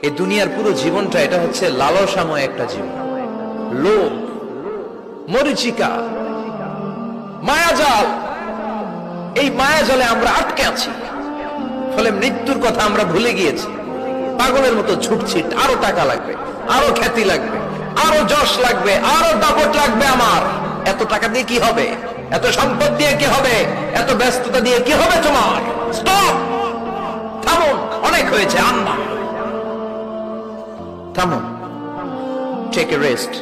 এই দুনিয়ার পুরো জীবনটা এটা হচ্ছে লালসাময় একটা জীবন, লোভ, মরিচিকা, মায়াজাল। এই মায়াজালে আমরা আটকে আছি, ফলে মৃত্যুর কথা আমরা ভুলে গিয়েছি। পাগলের মতো ছুটছি, আরো টাকা লাগবে, আরো খ্যাতি লাগবে, আরো যশ লাগবে, আরো দাপট লাগবে। আমার এত টাকা দিয়ে কি হবে? এত সম্পদ দিয়ে কি হবে? এত ব্যস্ততা দিয়ে কি হবে? তোমার স্টপ, থামুন, অনেক হয়েছে, আন্না, থামুন। Take a rest,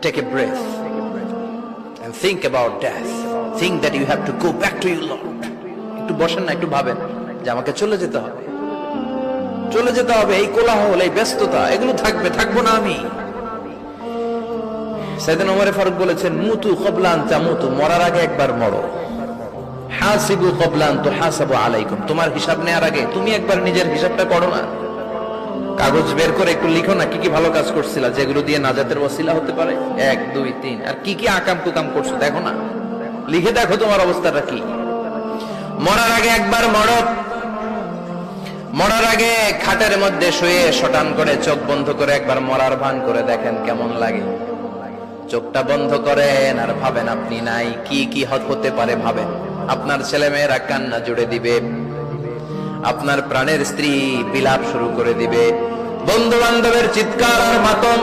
take a breath, and think about death. Think that you have to go back to your Lord. একটু বসেন না, একটু ভাবেন যে আমাকে চলে যেতে হবে, চলে যেতে হবে। এই কোলাহল, এই ব্যস্ততা, এগুলো থাকবে, থাকবো না আমি। সাইয়েদনা ওমর ফারুক বলেছেন, মুতু ক্বাবলা আন তামুতু, মরার আগে একবার মরো। হাসিবু ক্বাবলা আন তুহাসাবু আলাইকুম, তোমার হিসাব নেওয়ার আগে তুমি একবার নিজের হিসাবটা করো না। কাগজ বের করে একটু লিখো না, কি কি ভালো কাজ করছিলা, যেগুলো দিয়ে নাজাতের ওসিলা হতে পারে। 1 2 3, আর কি কি আকাম কুকাম করছো দেখো না, লিখে দেখো তোমার অবস্থাটা কি। মরার আগে একবার মরো। মরার আগে খাটের মধ্যে শুয়ে শটান করে চোখ বন্ধ করে একবার মরার ভান করে দেখেন কেমন লাগে। চোখটা বন্ধ করেন আর ভাবেন আপনি নাই, কি কি হতে পারে ভাবেন। আপনার ছেলে মেয়েরা কান্না জুড়ে দিবে, আপনার প্রাণের স্ত্রী বিলাপ শুরু করে দিবে, বন্ধু বান্ধবের চিৎকার আর মাতম,